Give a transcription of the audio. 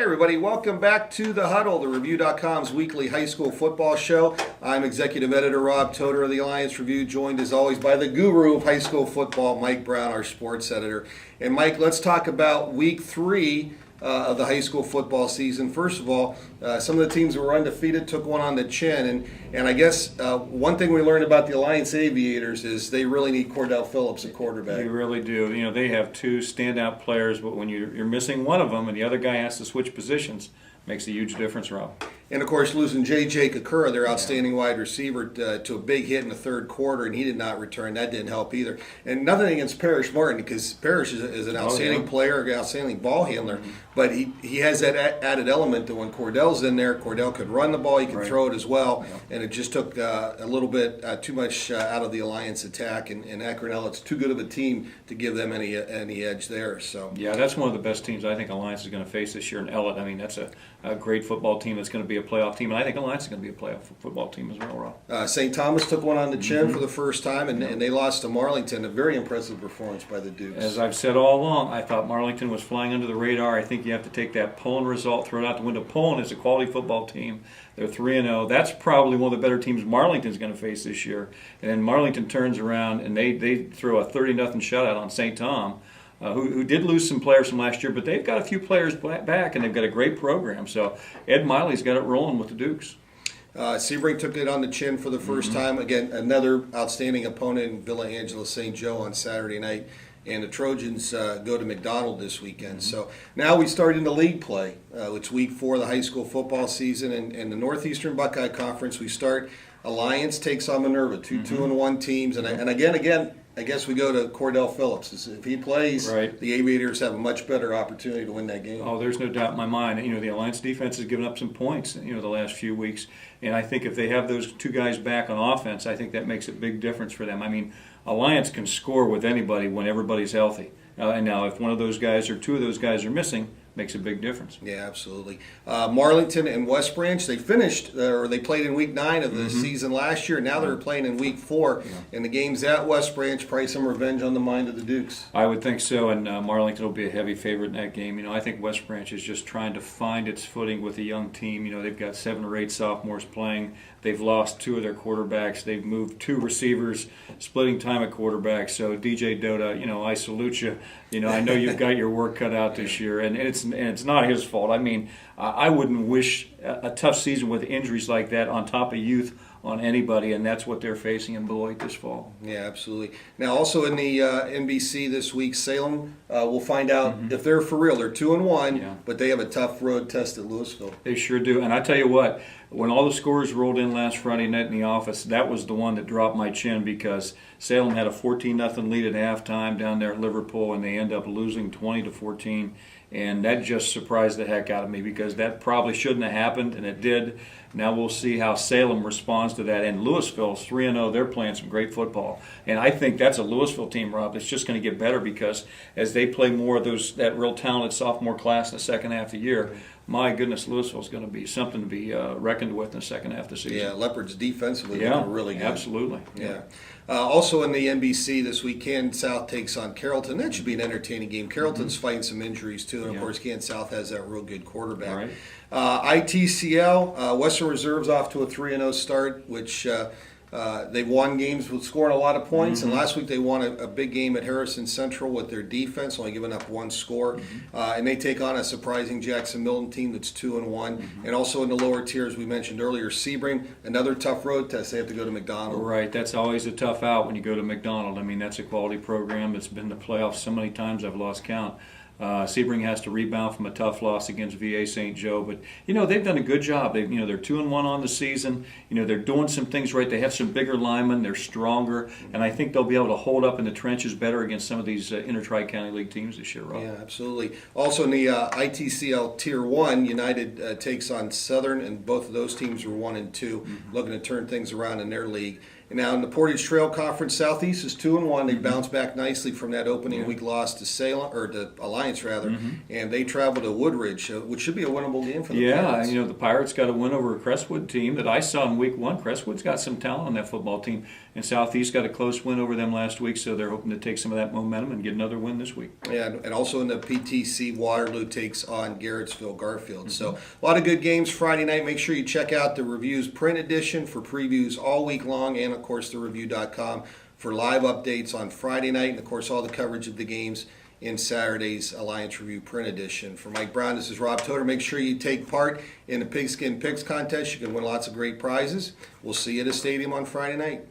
Everybody, welcome back to the Huddle, the Review.com's weekly high school football show. I'm Executive Editor Rob Todor of the Alliance Review, joined as always by the guru of high school football, Mike Brown, our sports editor. And Mike, let's talk about week 3 of the high school football season. First of all, some of the teams that were undefeated took one on the chin. And I guess one thing we learned about the Alliance Aviators is they really need Cordell Phillips at quarterback. They really do. You know, they have two standout players, but when you're missing one of them and the other guy has to switch positions, makes a huge difference, Rob. And, of course, losing J.J. Kakura, their outstanding wide receiver, to a big hit in the third quarter, and he did not return. That didn't help either. And nothing against Parrish Martin, because Parrish is an outstanding player, an outstanding ball handler. But he has that added element that when Cordell's in there, Cordell could run the ball, he could throw it as well. Yeah. And it just took a little bit too much out of the Alliance attack. And Akronell, it's too good of a team to give them any edge there. So yeah, that's one of the best teams I think Alliance is going to face this year in Ellett. I mean, that's a great football team that's going to be a playoff team. And I think Alliance is going to be a playoff football team as well, Rob. St. Thomas took one on the chin for the first time, and they lost to Marlington. A very impressive performance by the Dukes. As I've said all along, I thought Marlington was flying under the radar. I think you have to take that Pullen result, throw it out the window. Pullen is a quality football team. They're 3-0. That's probably one of the better teams Marlington's going to face this year. And then Marlington turns around and they throw a 30-0 shutout on St. Tom. Who did lose some players from last year, but they've got a few players back, and they've got a great program. So Ed Miley's got it rolling with the Dukes. Sebring took it on the chin for the first time. Again, another outstanding opponent in Villa Angela St. Joe on Saturday night. And the Trojans go to McDonald this weekend. So now we start into league play. It's week 4 of the high school football season. And the Northeastern Buckeye Conference, we start. Alliance takes on Minerva, 2-1 teams. And again, I guess we go to Cordell Phillips. If he plays, the Aviators have a much better opportunity to win that game. Oh, there's no doubt in my mind. You know, the Alliance defense has given up some points, the last few weeks. And I think if they have those two guys back on offense, I think that makes a big difference for them. I mean, Alliance can score with anybody when everybody's healthy. And now if one of those guys or two of those guys are missing, makes a big difference. Yeah, absolutely. Marlington and West Branch, they finished, or they played in week 9 of the season last year. Now they're playing in week 4. And the game's at West Branch. Probably some revenge on the mind of the Dukes. I would think so, and Marlington will be a heavy favorite in that game. I think West Branch is just trying to find its footing with a young team. They've got 7 or 8 sophomores playing. They've lost 2 of their quarterbacks. They've moved 2 receivers, splitting time at quarterback. So DJ Doda, I salute you. I know you've got your work cut out this year, and it's not his fault. I mean, I wouldn't wish a tough season with injuries like that on top of youth on anybody, and that's what they're facing in Beloit this fall. Yeah, absolutely. Now, also in the NBC this week, Salem, we'll find out if they're for real. They're 2-1, but they have a tough road test at Louisville. They sure do. And I tell you what, when all the scores rolled in last Friday night in the office, that was the one that dropped my chin because Salem had a 14-0 lead at halftime down there at Liverpool, and they end up losing 20-14. And that just surprised the heck out of me because that probably shouldn't have happened, and it did. Now we'll see how Salem responds to that. And Louisville's 3-0. They're playing some great football. And I think that's a Louisville team, Rob, that's just going to get better because as they play more of that real talented sophomore class in the second half of the year, my goodness, Louisville's going to be something to be reckoned with in the second half of the season. Yeah, Leopards defensively looking really good. Absolutely. Yeah. Also in the NBC this week, Canton South takes on Carrollton. That should be an entertaining game. Carrollton's fighting some injuries too, and of course Canton South has that real good quarterback. ITCL, Western Reserve's off to a 3-0 start, which they've won games with scoring a lot of points, and last week they won a big game at Harrison Central with their defense, only giving up 1 score. And they take on a surprising Jackson Milton team that's 2-1. And also in the lower tiers, we mentioned earlier, Sebring, another tough road test. They have to go to McDonald. Right, that's always a tough out when you go to McDonald. I mean, that's a quality program. It's been to the playoffs so many times I've lost count. Sebring has to rebound from a tough loss against VA St. Joe, but they've done a good job. They're 2-1 on the season. They're doing some things right. They have some bigger linemen. They're stronger, and I think they'll be able to hold up in the trenches better against some of these inter-tri-county league teams this year, Rob. Yeah, absolutely. Also in the ITCL Tier 1, United takes on Southern, and both of those teams are 1 and 2, looking to turn things around in their league. And now in the Portage Trail Conference, Southeast is 2-1. They bounced back nicely from that opening week loss to Salem, or to Alliance rather, and they travel to Woodridge, which should be a winnable game for the Pirates. Yeah, the Pirates got a win over a Crestwood team that I saw in week 1. Crestwood's got some talent on that football team. And Southeast got a close win over them last week, so they're hoping to take some of that momentum and get another win this week. Yeah, and also in the PTC, Waterloo takes on Garrettsville Garfield. So a lot of good games Friday night. Make sure you check out the Reviews print edition for previews all week long, and of course the Review.com for live updates on Friday night, and of course all the coverage of the games in Saturday's Alliance Review print edition. For Mike Brown, this is Rob Todor. Make sure you take part in the Pigskin Picks contest. You can win lots of great prizes. We'll see you at the stadium on Friday night.